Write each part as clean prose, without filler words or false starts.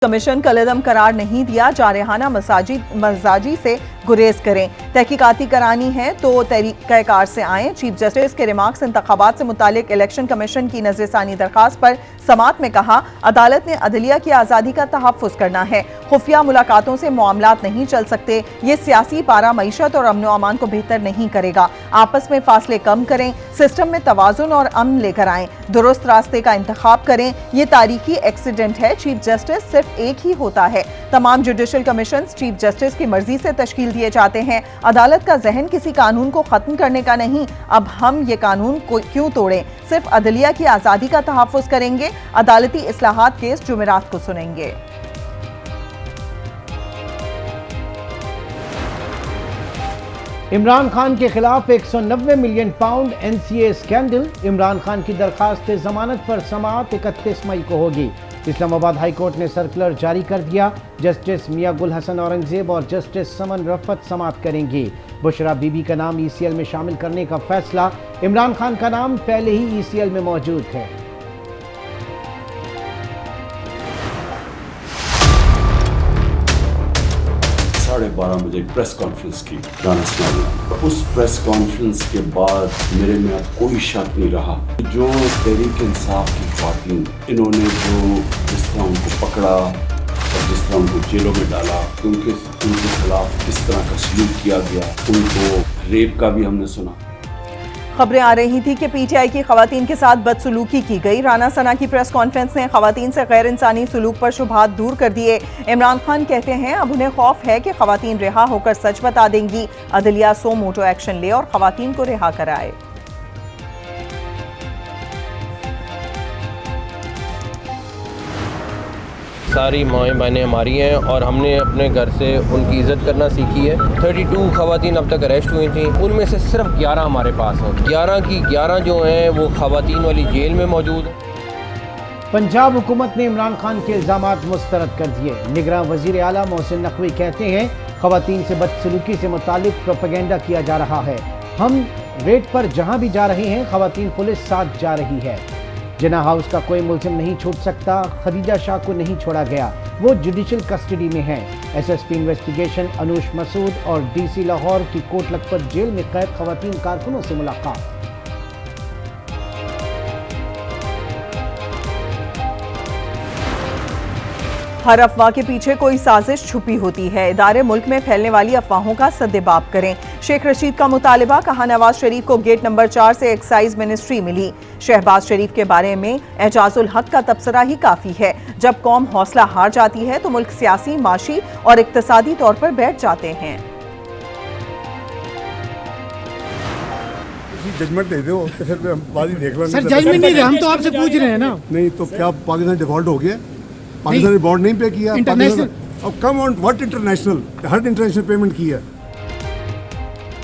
Commission कलदम करार नहीं दिया, जारहाना मजाजी से गुरेज करें, तहकीकाती करानी है तो तरीक़ाकार से आएँ। चीफ जस्टिस के रिमार्क्स इंतखाबात से मुतालिक इलेक्शन कमीशन की नज़रसानी दरखास्त पर समात में कहा, अदालत ने अदलिया की आज़ादी का तहफ़्फ़ुज़ करना है, खुफिया मुलाकातों से मामलात नहीं चल सकते, ये सियासी पारा मईशत और अमन अमान को बेहतर नहीं करेगा, आपस में फासले कम करें, सिस्टम में तवाज़ुन और अमन लेकर आएँ, दुरुस्त रास्ते का इंतखाब करें, ये तारीखी एक्सीडेंट है। चीफ जस्टिस सिर्फ एक ही होता है, तमाम जुडिशल कमीशन चीफ जस्टिस की मर्जी से तश्कील दिए जाते हैं, अदालत का जहन किसी कानून को खत्म करने का नहीं, अब हम ये कानून को क्यों तोड़ें, सिर्फ अदलिया की आज़ादी का तहफ़्फ़ुज़ करेंगे, अदालती इस्लाहात केस जुमेरात को सुनेंगे। इमरान खान के खिलाफ 190 million pound NCA scandal, Imran Khan की दरखास्त जमानत पर समाअत 31 मई को होगी। इस्लामाबाद हाई कोर्ट ने सर्कुलर जारी कर दिया, जस्टिस मियां गुल हसन औरंगजेब और जस्टिस समन रफत समाअत करेंगी। बुशरा बीबी का नाम ईसीएल में शामिल करने का फैसला, इमरान खान का नाम पहले ही ईसीएल में मौजूद है। 12:30 बजे प्रेस कॉन्फ्रेंस की राना सनाउल्लाह। उस प्रेस कॉन्फ्रेंस के बाद मेरे में अब कोई शक नहीं रहा, जो तहरीक इंसाफ की ख़वातीन, इन्होंने जो जिस तरह उनको पकड़ा और जिस तरह उनको जेलों में डाला, उनके खिलाफ किस तरह का सलूक किया गया, उनको रेप का भी हमने सुना। खबरें आ रही थी कि पीटीआई की खवातीन के साथ बदसलूकी की गई। राना सना की प्रेस कॉन्फ्रेंस ने खवातीन से गैर इंसानी सलूक पर शुबहात दूर कर दिए। इमरान खान कहते हैं अब उन्हें खौफ है कि खवातीन रिहा होकर सच बता देंगी, अदलिया सो मोटो एक्शन ले और खवातीन को रिहा कराए। सारी माएँ बहनें हमारी हैं और हमने अपने घर से उनकी इज़्ज़त करना सीखी है। 32 खवातीन अब तक अरेस्ट हुई थी, उनमें से सिर्फ 11 हमारे पास हैं। 11 की 11 जो हैं वो खवातीन वाली जेल में मौजूद हैं। पंजाब हुकूमत ने इमरान खान के इल्ज़ामात मुस्तरद कर दिए। निगरान वज़ीर आला मोहसिन नकवी कहते हैं खवातीन से बदसलूकी से मुतालिक प्रोपेगेंडा किया जा रहा है। हम रेड पर जहाँ भी जा रहे हैं खवातीन पुलिस साथ जा रही है। जिना हाउस का कोई मुल्जिम नहीं छूट सकता, खदीजा शाह को नहीं छोड़ा गया, वो जुडिशल कस्टडी में हैं। एसएसपी इन्वेस्टिगेशन अनूश मसूद और डीसी लाहौर की कोट लखपत जेल में कैद खवातीन कारकुनों से मुलाकात। हर अफवाह के पीछे कोई साजिश छुपी होती है, इदारे मुल्क में फैलने वाली अफवाहों का सद्देबाब करें। शेख रशीद का मुतालिबा, कहा नवाज शरीफ को गेट नंबर 4 से एक्साइज मिनिस्ट्री मिली। शहबाज शरीफ के बारे में एजाजुल हक का तबसरा ही काफी है, जब कौम हौसला हार जाती है तो मुल्क सियासी, माशी और इक्तसादी तौर पर बैठ जाते हैं। जजमेंट दे दो तो फिर बाद ही देख लेंगे। सर जजमेंट नहीं दे, हम तो आपसे पूछ रहे हैं ना। नहीं तो क्या पाकिस्तान डिफॉल्ट हो गया? पाकिस्तान ने बॉन्ड नहीं पे किया, इंटरनेशनल। अब come on what international, her international payment की है।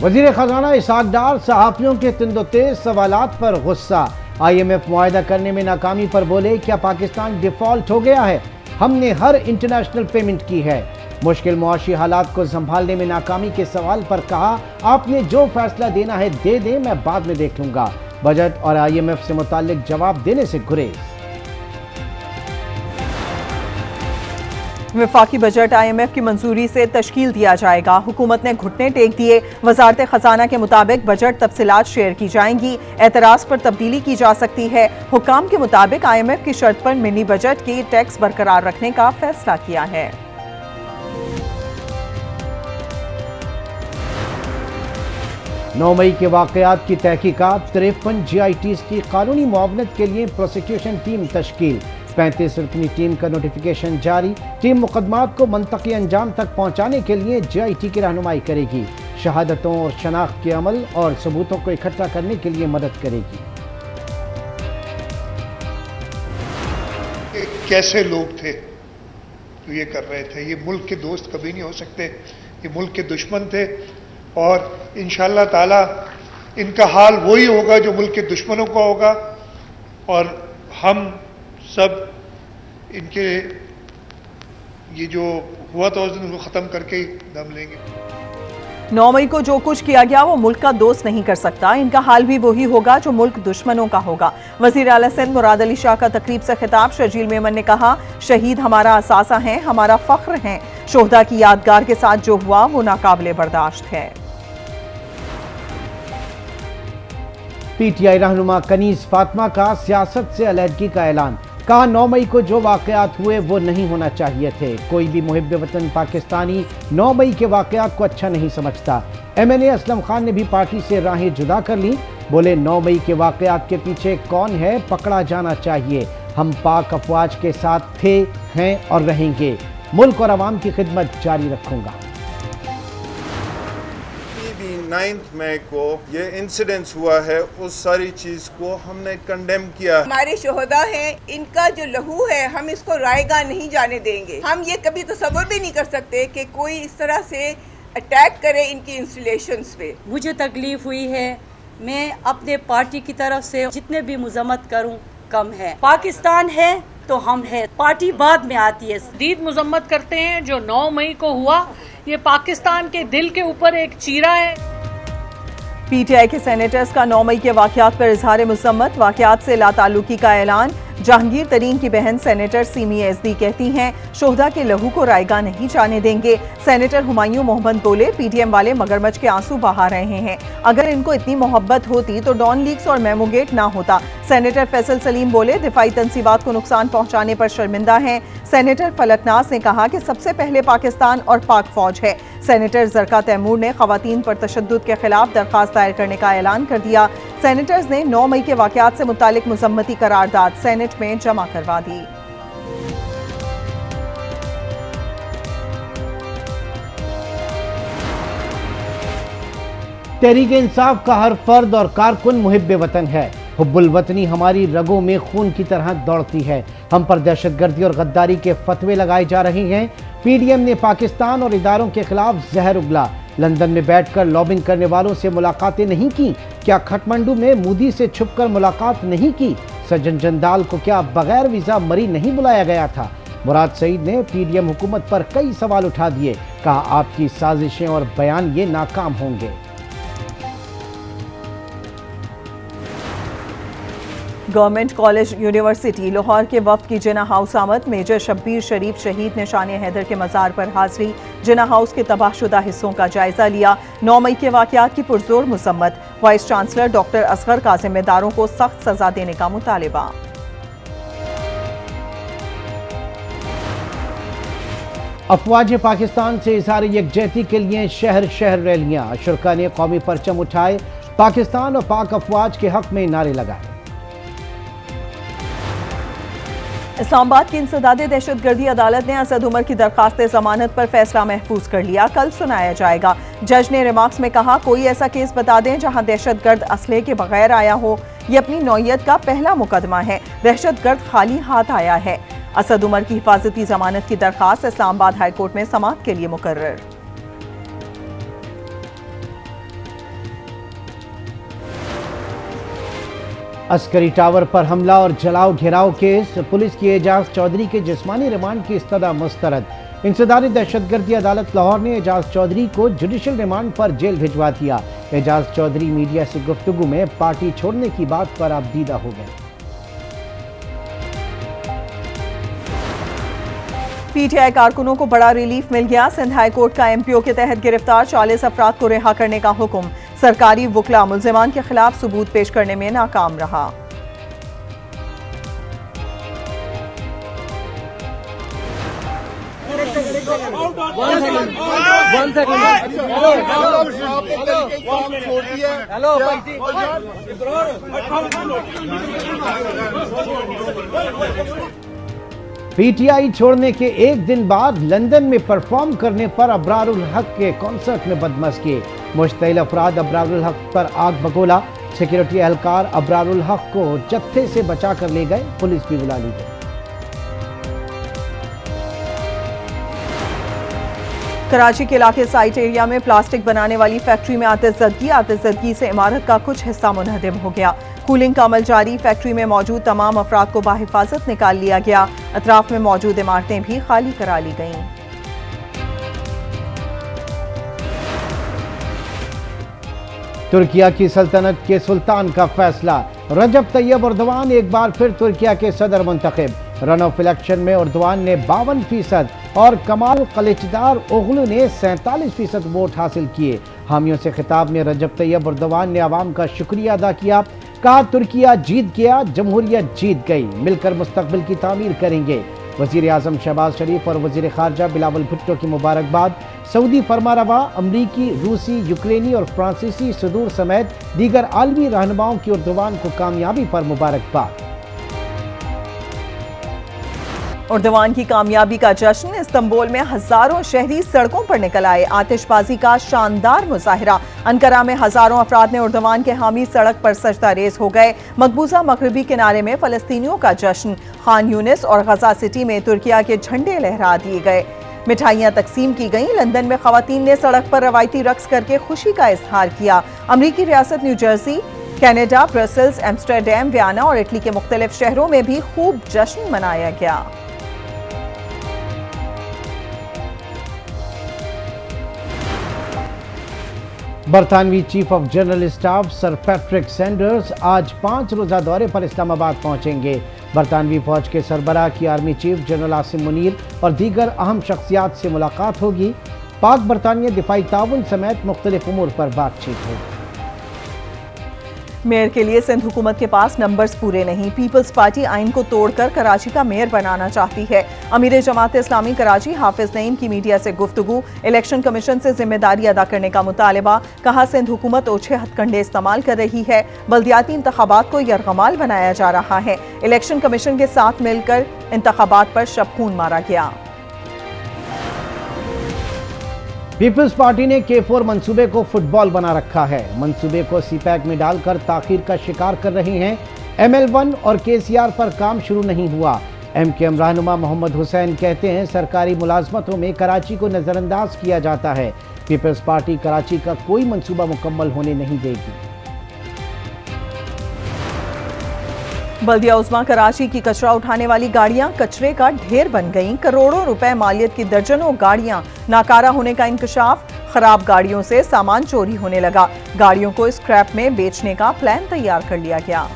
वजीर खजाना इसहाक डार सहाफियों के तिंदोतेज सवालात पर गुस्सा। IMF मुआहदा करने में नाकामी पर बोले, क्या पाकिस्तान डिफॉल्ट हो गया है? हमने हर इंटरनेशनल पेमेंट की है। मुश्किल मुआशी हालात को संभालने में नाकामी के सवाल पर कहा, आपने जो फैसला देना है दे दें, मैं बाद में देख लूंगा। बजट और IMF से मुताल्लिक जवाब देने से गुरेज। वफाकी बजट IMF की मंजूरी से तश्कील दिया जाएगा। हुकूमत ने घुटने टेक दिए। वजारत खजाना के मुताबिक बजट तफसीलात शेयर की जाएंगी, एतराज़ पर तब्दीली की जा सकती है। हुक्काम के मुताबिक IMF की शर्त पर मिनी बजट की टैक्स बरकरार रखने का फैसला किया है। 9 मई के वाक़यात की तहकीकात, 53 GITs की कानूनी मुआवनत के लिए प्रोसिक्यूशन टीम तश्कील। 35 रुकनी टीम का नोटिफिकेशन जारी। टीम मुकदमात को मंतकी अंजाम तक पहुंचाने के लिए GIT की रहनुमाई करेगी। शहादतों और शनाख्त के अमल और सबूतों को इकट्ठा करने के लिए मदद करेगी। कैसे लोग थे जो ये कर रहे थे? ये मुल्क के दोस्त कभी नहीं हो सकते, ये मुल्क के दुश्मन थे और इंशाअल्लाह ताला इनका हाल वही होगा जो मुल्क के दुश्मनों का होगा और हम सब इनके ये जो हुआ था उस दिन उसको ख़त्म करके ही दम लेंगे। 9 मई को जो कुछ किया गया वो मुल्क का दोस्त नहीं कर सकता, इनका हाल भी वही होगा जो मुल्क दुश्मनों का होगा। वजीर आला सिंध मुराद अली शाह का तकरीब से खिताब। शर्जील मेमन ने कहा, शहीद हमारा असासा हैं, हमारा फख्र हैं। शोहदा की यादगार के साथ जो हुआ वो नाकाबिले बर्दाश्त है। पीटीआई रहनुमा कनीज फातिमा का सियासत से अलहदगी का ऐलान। कहा, 9 मई को जो वाकयात हुए वो नहीं होना चाहिए थे। कोई भी मुहिब वतन पाकिस्तानी 9 मई के वाकयात को अच्छा नहीं समझता। MNA असलम खान ने भी पार्टी से राहें जुदा कर ली। बोले, 9 मई के वाकयात के पीछे कौन है पकड़ा जाना चाहिए। हम पाक अफवाज के साथ थे, हैं और रहेंगे। मुल्क और अवाम की खिदमत जारी रखूंगा। 9 मई को ये इंसिडेंस हुआ है, उस सारी चीज को हमने कंडेम किया। हमारे शोहदा हैं, इनका जो लहू है हम इसको रायगा नहीं जाने देंगे। हम ये कभी तसव्वुर भी नहीं कर सकते कि कोई इस तरह से अटैक करे इनकी इंस्टॉलेशंस पे। मुझे तकलीफ हुई है, मैं अपने पार्टी की तरफ से जितने भी मुजम्मत करूं कम है। पाकिस्तान है तो हम है, पार्टी बाद में आती है। शदीद मुजम्मत करते हैं जो 9 मई को हुआ, ये पाकिस्तान के दिल के ऊपर एक चीरा है। पीटीआई के सेनेटर्स का 9 मई के वाकयात पर इजहार मुजम्मत। वाकयात से लाताल्लुकी का ऐलान। जहांगीर तरीन की बहन सेनेटर सीमी एसदी कहती हैं, शोहदा के लहू को रायगा नहीं जाने देंगे। सेनेटर हुमायूं मोहम्मद बोले, पीटीएम वाले मगरमच्छ के आंसू बहा रहे हैं। अगर इनको इतनी मोहब्बत होती तो डॉन लीक्स और मेमोगेट ना होता। सेनेटर फैसल सलीम बोले, दिफाई तंसीबात को नुकसान पहुंचाने पर शर्मिंदा हैं। सेनेटर फलकनाज ने कहा कि सबसे पहले पाकिस्तान और पाक फौज है। सेनेटर जरका तैमूर ने खवातीन पर तशद्दुद के खिलाफ दरख्वास्त दायर करने का ऐलान कर दिया। सेनेटर्स ने 9 मई के वाकयात से मुतालिक मुजम्मती करारदाद सेनेट में जमा करवा दी। तहरीक इंसाफ का हर फर्द और कारकुन मुहिब वतन है। हुब्बुल वतनी हमारी रगों में खून की तरह दौड़ती है। हम पर दहशतगर्दी और गद्दारी के फतवे लगाए जा रहे हैं। पीडीएम ने पाकिस्तान और इदारों के खिलाफ जहर उगला। लंदन में बैठकर लॉबिंग करने वालों से मुलाकातें नहीं की। क्या खटमंडू में मोदी से छुपकर मुलाकात नहीं की। सज्जन जंदाल को क्या बगैर वीजा मरी नहीं बुलाया गया था। मुराद सईद ने पीडीएम हुकूमत पर कई सवाल उठा दिए। कहा, आपकी साजिशें और बयान ये नाकाम होंगे। गवर्नमेंट कॉलेज यूनिवर्सिटी लाहौर के वफ्द की जिना हाउस आमद। मेजर शब्बीर शरीफ शहीद निशान हैदर के मज़ार पर हाजिरी। जिना हाउस के तबाहशुदा हिस्सों का जायजा लिया। 9 मई के वाकयात की पुरजोर मुसम्मत। वाइस चांसलर डॉक्टर असगर का जिम्मेदारों को सख्त सजा देने का मुतालिबा। अफवाज पाकिस्तान से इज़हार यकजहती के लिए शहर शहर रैलियां। अशरका ने कौमी परचम उठाए। पाकिस्तान और पाक अफवाज के हक में नारे लगाए। इस्लामाबाद की इंसदादे दहशतगर्दी अदालत ने असद उमर की दरखास्त जमानत पर फैसला महफूज कर लिया। कल सुनाया जाएगा। जज ने रिमार्क्स में कहा, कोई ऐसा केस बता दें जहां दहशतगर्द असले के बगैर आया हो। यह अपनी नौयत का पहला मुकदमा है। दहशतगर्द खाली हाथ आया है। असद उमर की हिफाजती जमानत की दरखास्त इस्लामाबाद हाईकोर्ट में समाअत के लिए मुकर्रर। अस्करी टावर पर हमला और जलाओ घेराव केस। पुलिस की एजाज चौधरी के जिस्मानी रिमांड की इस्तदा मुस्तरद। इंसदादी दहशतगर्दी अदालत लाहौर ने एजाज चौधरी को जुडिशल रिमांड पर जेल भिजवा दिया। एजाज चौधरी मीडिया से गुफ्तगू में पार्टी छोड़ने की बात पर आबदीदा हो गए। पीटीआई कारकुनों को बड़ा रिलीफ मिल गया। सिंध हाई कोर्ट का एमपीओ के तहत गिरफ्तार 40 अफराद को रिहा करने का हुक्म। सरकारी वकला मुल्जिमान के खिलाफ सबूत पेश करने में नाकाम रहा। पीटीआई छोड़ने के एक दिन बाद लंदन में परफॉर्म करने पर अबरारुल हक के कॉन्सर्ट में बदमज़गी। मुश्तइल अफराद अबरारुल हक पर आग बगोला। सिक्योरिटी एहलकार अबरारुल हक को जत्थे से बचा कर ले गए। पुलिस भी बुला ली गई। कराची के इलाके साइट एरिया में प्लास्टिक बनाने वाली फैक्ट्री में आतिशज़दगी से इमारत का कुछ हिस्सा मुनहदम हो गया। कूलिंग का अमल जारी। फैक्ट्री में मौजूद तमाम अफराद को बाहिफाजत निकाल लिया गया। अतराफ में मौजूद इमारतें भी खाली करा ली गईं। तुर्किया की सल्तनत के सुल्तान का फैसला, रजब तैयब एर्दोगान एक बार फिर तुर्किया के सदर मुंतखब। रन ऑफ इलेक्शन में एर्दोगान ने 52% और कमाल कलिचदार ओगलू ने 47% वोट हासिल किए। हामियों से खिताब में रजब तैयब एर्दोगान ने आवाम का शुक्रिया अदा किया। कहा, तुर्किया जीत गया, जमहूरियत जीत गई, मिलकर मुस्तकबिल की तामीर करेंगे। वजीर आजम शहबाज शरीफ और वजीर खारजा बिलावल भुट्टो की मुबारकबाद। सऊदी फरमारवा, अमरीकी, रूसी, यूक्रेनी और फ्रांसीसी सदूर समेत दीगर आलमी रहनुमाओं की एर्दोगान को कामयाबी पर मुबारकबाद। एर्दोगान की कामयाबी का जश्न, इस्तांबुल में हजारों शहरी सड़कों पर निकल आए। आतिशबाजी का शानदार मुजाहिरा। अंकारा में हजारों अफराद ने एर्दोगान के हामी सड़क पर सजदा रेज हो गए। मकबूजा मगरबी किनारे में फलस्तीनियों का जश्न। खान यूनिस और गजा सिटी में तुर्किया के झंडे लहरा दिए गए। मिठाइयां तकसीम की गईं। लंदन में खवातीन ने सड़क पर रवायती रक्स करके खुशी का इजहार किया। अमरीकी रियासत New Jersey, Canada, Brussels, Amsterdam, Vienna और इटली के मुख्तलिफ शहरों में भी खूब जश्न मनाया गया। बरतानवी chief of general staff sir Patrick Sanders आज 5 रोज़ा दौरे पर इस्लामाबाद पहुंचेंगे। बरतानवी फौज के सरबराह की army chief general Asim Munir और दीगर अहम शख्सियात से मुलाकात होगी। पाक बरतानिया दिफाई ताउन समेत मुख्तलिफ उमूर पर बातचीत होगी। मेयर के लिए सिंध हुकूमत के पास नंबर्स पूरे नहीं। पीपल्स पार्टी आइन को तोड़कर कराची का मेयर बनाना चाहती है। अमीर जमात इस्लामी कराची हाफिज नईम की मीडिया से गुफ्तगू। इलेक्शन कमीशन से जिम्मेदारी अदा करने का मुतालबा। कहा, सिंध हुकूमत ओछे हथकंडे इस्तेमाल कर रही है। बल्दियाती इंतखाबात को यरगमाल बनाया जा रहा है। इलेक्शन कमीशन के साथ मिलकर इंतखाबात पर शबखून मारा गया। पीपल्स पार्टी ने K4 मंसूबे को फुटबॉल बना रखा है। मंसूबे को सीपैक में डालकर ताखीर का शिकार कर रहे हैं। ML1 और KCR पर काम शुरू नहीं हुआ। MKM रहनुमा मोहम्मद हुसैन कहते हैं, सरकारी मुलाजमतों में कराची को नजरअंदाज किया जाता है। पीपल्स पार्टी कराची का कोई मंसूबा मुकम्मल होने नहीं देगी। बल्दिया उस्मा कराची की कचरा उठाने वाली गाड़ियां कचरे का ढेर बन गईं। करोड़ों रुपए मालियत की दर्जनों गाड़ियां नाकारा होने का इंकशाफ। खराब गाड़ियों से सामान चोरी होने लगा। गाड़ियों को स्क्रैप में बेचने का प्लान तैयार कर लिया गया।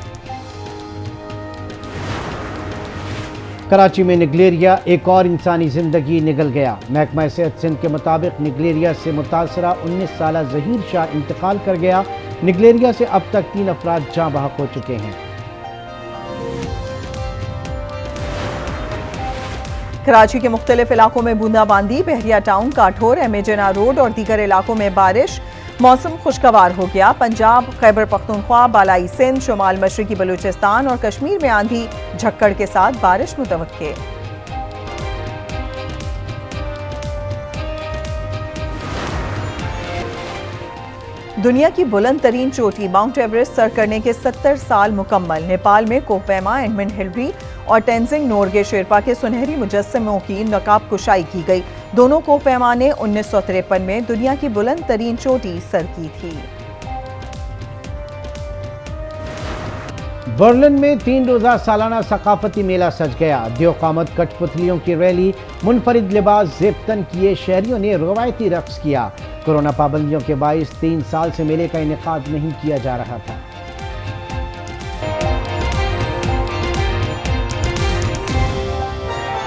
कराची में निगलेरिया, एक और इंसानी जिंदगी निगल गया। महकमा सेहत सिंध के मुताबिक निगलेरिया से मुतासरा 19 साला जहीर शाह इंतकाल कर गया। निगलेरिया से अब तक 3 अफराद जाँ बहक हो चुके हैं। कराची के मुख्तलिफ इलाकों में बूंदाबांदी। बहरिया टाउन, काठोर, एमेजना रोड और दीगर इलाकों में बारिश। मौसम खुशगवार हो गया। पंजाब, खैबर पख्तूनख्वा, बालाई सिंध, शुमाल मशरकी बलूचिस्तान और कश्मीर में आंधी झक्कड़ के साथ बारिश मुतवक्के। दुनिया की बुलंद तरीन चोटी माउंट एवरेस्ट सर करने के 70 साल मुकम्मल। नेपाल में कोहपेमा, एडमंड हिलरी और टेंजिंग नोर्गे शेरपा के सुनहरी मुजस्समों की नकाब कुशाई की गई। दोनों कोहपेमा ने 1953 में दुनिया की बुलंद तरीन चोटी सर की थी। बर्लिन में 3 रोज़ा सालाना सकाफती मेला सज गया। दियोकामत कठपुतलियों की रैली, मुनफरिद लिबास ज़ेबतन किए शहरियों ने रवायती रक्स किया। कोरोना पाबंदियों के बाइस 3 साल से मेले का इनेकाद नहीं किया जा रहा था।